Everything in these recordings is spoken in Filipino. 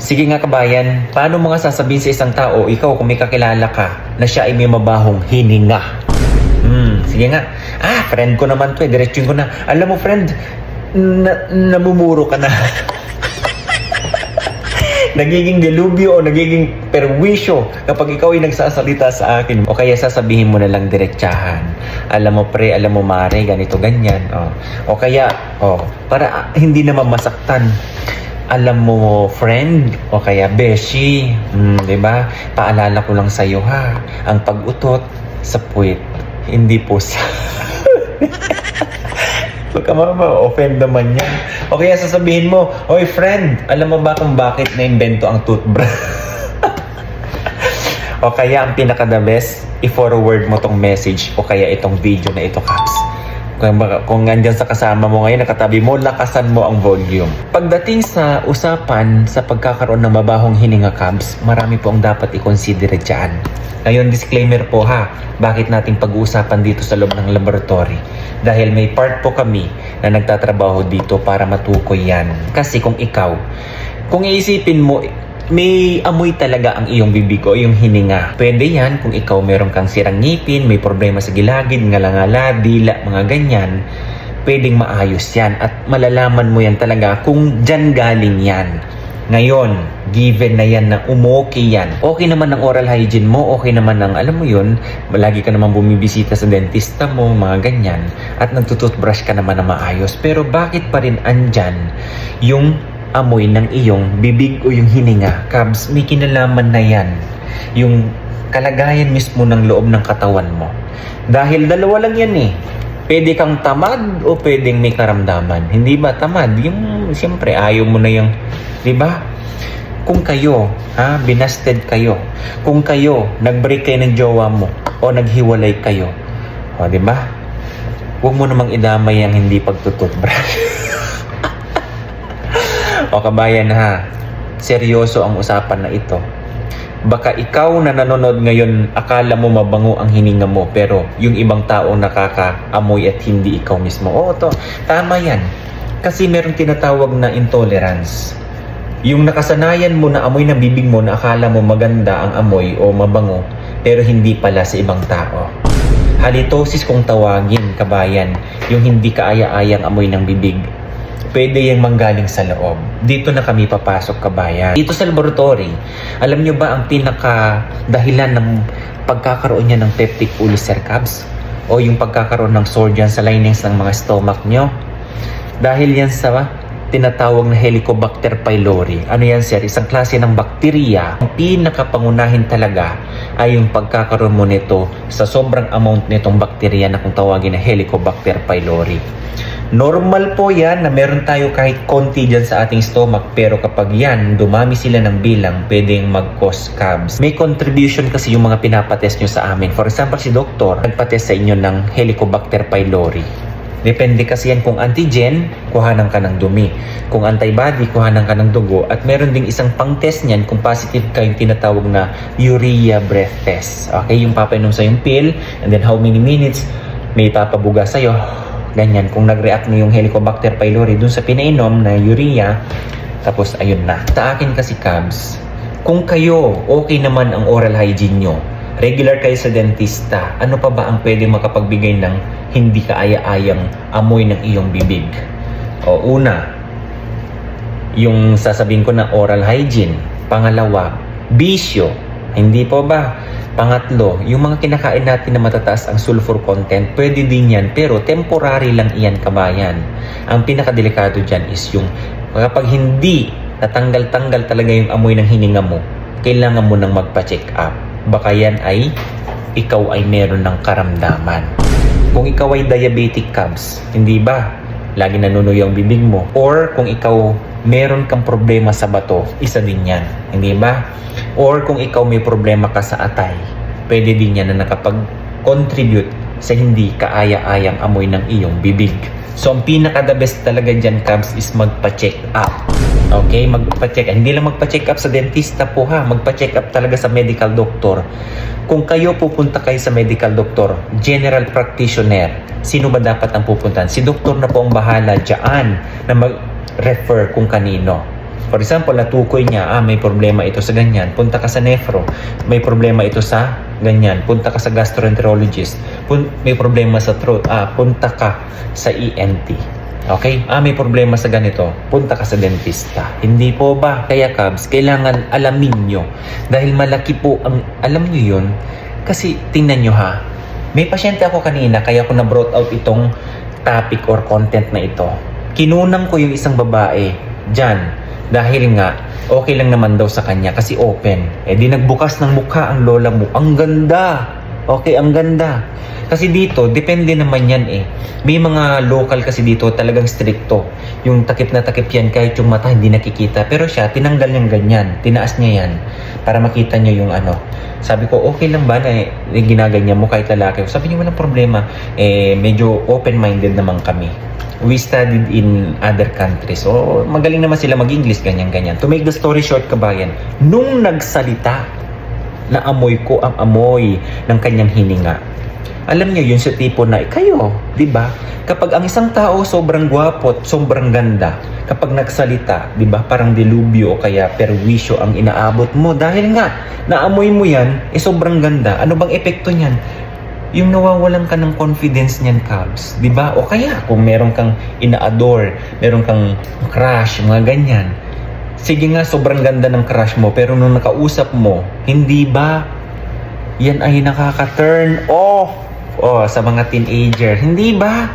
Sige nga kabayan, paano mo nga sasabihin sa isang tao, ikaw kung may kakilala ka, na siya ay may mabahong hininga? Sige nga. Friend ko naman to eh, diretsuin ko na. Alam mo friend, namumuro ka na. Nagiging delubyo o nagiging perwisyo kapag ikaw ay nagsasalita sa akin. O kaya sasabihin mo na lang diretsahan. Alam mo pre, alam mo mare, ganito ganyan. O kaya, para hindi naman masaktan. Alam mo friend, o kaya beshi. Diba? Paalala ko lang sa'yo ha. Ang pag-utot sa puwit, hindi po sa... Baka ma-offend naman yan. O kaya sasabihin mo, oy friend, alam mo ba kung bakit na-invento ang toothbrush? O kaya ang pinaka-the best, i-forward mo tong message o kaya itong video na ito, Caps. Kung nandyan sa kasama mo ngayon, nakatabi mo, lakasan mo ang volume. Pagdating sa usapan sa pagkakaroon ng mabahong hininga, Caps, marami po ang dapat i-consider dyan. Ngayon, disclaimer po ha, bakit nating pag-uusapan dito sa loob ng laboratory? Dahil may part po kami na nagtatrabaho dito para matukoy yan. Kasi kung iisipin mo, may amoy talaga ang iyong bibig o iyong hininga. Pwede yan kung ikaw meron kang sirang ngipin, may problema sa gilagid, ngalangala, dila, mga ganyan. Pwedeng maayos yan at malalaman mo yan talaga kung dyan galing yan. Ngayon, given na yan na umokay yan. Okay naman ang oral hygiene mo, okay naman ang, alam mo yun, lagi ka naman bumibisita sa dentista mo, mga ganyan, at nagtutoothbrush ka naman na maayos. Pero bakit pa rin andyan yung amoy ng iyong bibig o yung hininga? Cabs, may kinalaman na yan. Yung kalagayan mismo ng loob ng katawan mo. Dahil dalawa lang yan eh. Pwede kang tamad o pwedeng may karamdaman. Hindi ba tamad? Yung, siyempre, ayaw mo na yung, di ba? Kung kayo, binasted kayo. Kung kayo, nag-break kayo ng jowa mo o naghiwalay kayo. O, di ba? Huwag mo namang idamay ang hindi pagtututbrush. O kabayan ha, seryoso ang usapan na ito. Baka ikaw na nanonood ngayon, akala mo mabango ang hininga mo, pero yung ibang tao nakakaamoy at hindi ikaw mismo. Tama yan. Kasi meron tinatawag na intolerance. Yung nakasanayan mo na amoy ng bibig mo na akala mo maganda ang amoy o mabango, pero hindi pala sa ibang tao. Halitosis kung tawagin, kabayan, yung hindi kaaya-ayang amoy ng bibig. Pwede yung manggaling sa loob. Dito na kami papasok, kabayan. Dito sa laboratory, alam nyo ba ang pinaka-dahilan ng pagkakaroon niya ng peptic ulcer, Cabs? O yung pagkakaroon ng sore dyan sa linings ng mga stomach nyo? Dahil yan sa tinatawag na Helicobacter pylori. Ano yan, sir? Isang klase ng bakterya. Ang pinakapangunahin talaga ay yung pagkakaroon mo nito sa sobrang amount nitong bakterya na kung tawagin na Helicobacter pylori. Normal po yan na meron tayo kahit konti dyan sa ating stomach, pero kapag yan, dumami sila ng bilang, pwedeng mag-cause Cabs. May contribution kasi yung mga pinapatest nyo sa amin. For example, si doktor, nagpatest sa inyo ng Helicobacter pylori. Depende kasi yan kung antigen, kuhanan ka ng dumi. Kung antibody, kuhanan ka ng dugo. At meron ding isang pang-test niyan kung positive ka, yung tinatawag na urea breath test. Okay, yung papainom sa yung pill, and then how many minutes may papabuga sa'yo. Ganyan, kung nag-react na yung Helicobacter pylori dun sa pinainom na urea, tapos ayun na. Sa akin kasi, Cabs, kung kayo, okay naman ang oral hygiene nyo, regular kayo sa dentista, ano pa ba ang pwede makapagbigay ng hindi kaaya-ayang amoy ng iyong bibig? Una, yung sasabihin ko na oral hygiene. Pangalawa, bisyo. Hindi po ba? Pangatlo, yung mga kinakain natin na matataas ang sulfur content, pwede din yan, pero temporary lang iyan, kabayan. Ang pinakadelikado dyan is yung kapag hindi natanggal-tanggal talaga yung amoy ng hininga mo, kailangan mo nang magpa-check up. Baka yan ay ikaw ay meron ng karamdaman. Kung ikaw ay diabetic, Cabs, hindi ba? Lagi nanunuyo ang bibig mo. Or kung ikaw meron kang problema sa bato, isa din yan. Hindi ba? Or kung ikaw may problema ka sa atay, pwede din yan na nakapag-contribute sa hindi kaaya-ayang amoy ng iyong bibig. So, ang pinaka-the best talaga dyan, Cabs, is magpa-check up. Okay? Magpa-check up. Hindi lang magpa-check up sa dentista po ha. Magpa-check up talaga sa medical doctor. Kung kayo pupunta kayo sa medical doctor, general practitioner, sino ba dapat ang pupuntahan? Si doktor na po ang bahala dyan na mag-refer kung kanino. For example, natukoy niya, may problema ito sa ganyan, punta ka sa nephro. May problema ito sa ganyan, punta ka sa gastroenterologist. May problema sa throat, punta ka sa ENT. Okay? May problema sa ganito, punta ka sa dentista. Hindi po ba? Kaya Cubs, kailangan alamin nyo. Dahil malaki po ang, alam nyo yun, kasi tingnan nyo ha, may pasyente ako kanina, kaya ko na-brought out itong topic or content na ito. Kinunang ko yung isang babae dyan. Dahil nga, okay lang naman daw sa kanya kasi open. Di nagbukas ng mukha ang lola mo. Ang ganda! Okay, ang ganda. Kasi dito, depende naman yan May mga local kasi dito talagang stricto. Yung takip na takip yan, kahit yung mata hindi nakikita. Pero siya, tinanggal niyang ganyan. Tinaas niya yan para makita niyo yung ano. Sabi ko, okay lang ba na ginaganyan mo kahit lalaki? Sabi niya, walang problema. Medyo open-minded naman kami. We studied in other countries. So, magaling naman sila mag-English, ganyan-ganyan. To make the story short, kabayan, nung nagsalita, naamoy ko ang amoy ng kanyang hininga. Alam niyo yun sa tipo na, kayo, di ba? Kapag ang isang tao sobrang gwapo at sobrang ganda, kapag nagsalita, di ba, parang delubyo o kaya perwisyo ang inaabot mo. Dahil nga, naamoy mo yan, sobrang ganda. Ano bang epekto niyan? Yung nawawalan ka ng confidence niyan, Cubs. Di ba? O kaya, kung meron kang ina-adore, meron kang crush, mga ganyan. Sige nga, sobrang ganda ng crush mo, pero nung nakausap mo, hindi ba yan ay nakaka-turn off sa mga teenager? Hindi ba?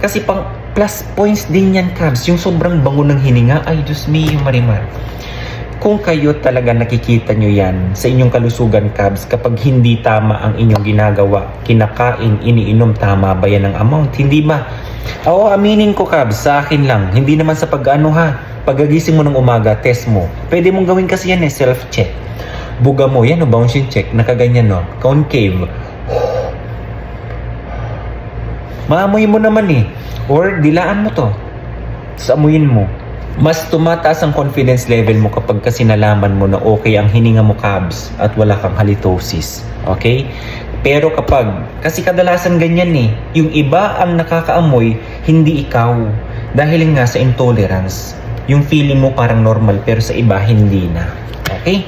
Kasi pang plus points din yan, Cubs. Yung sobrang bango ng hininga, ay Diyos mio, Marimar. Kung kayo talaga nakikita nyo yan sa inyong kalusugan, Cubs, kapag hindi tama ang inyong ginagawa, kinakain, iniinom, tama ba yan ang amount? Hindi ba? Oo, aminin ko, Cubs, sa akin lang. Hindi naman sa pag-ano ha. Pagagising mo ng umaga, test mo. Pwede mong gawin kasi yan self-check. Buga mo, yan bouncing check, nakaganyan concave. Maamoy mo naman Or dilaan mo to. Sa amuyin mo. Mas tumataas ang confidence level mo kapag kasi nalaman mo na okay ang hininga mo, Cubs, at wala kang halitosis. Okay? Pero kasi kadalasan ganyan yung iba ang nakakaamoy, hindi ikaw. Dahil nga sa intolerance. Yung feeling mo parang normal, pero sa iba, hindi na. Okay?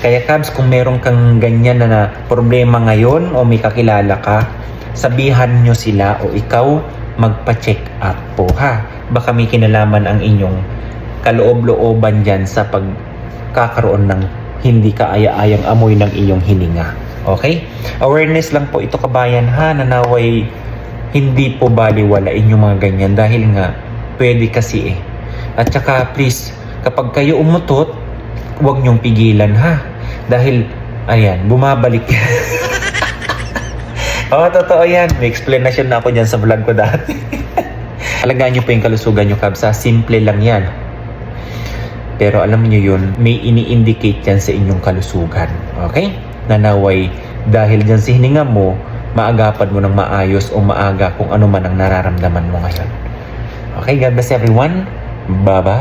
Kaya Cubs, kung meron kang ganyan na problema ngayon o may kakilala ka, sabihan nyo sila o ikaw magpa-check up po ha. Baka may kinalaman ang inyong kaloob-looban dyan sa pagkakaroon ng hindi kaaya-ayang amoy ng iyong hininga. Okay? Awareness lang po ito, kabayan ha, na naway hindi po baliwalain yung mga ganyan dahil nga pwede kasi At saka please, kapag kayo umutot, huwag nyong pigilan ha. Dahil, ayan, bumabalik. Totoo yan. May explanation na ako dyan sa vlog ko dati. Alagaan nyo po yung kalusugan nyo, Cubs. Simple lang yan. Pero alam nyo yun, may ini-indicate yan sa inyong kalusugan. Okay? Nanaway, dahil dyan sa hininga mo, maagapan mo ng maayos o maaga kung ano man ang nararamdaman mo ngayon. Okay, God bless everyone. Bye-bye.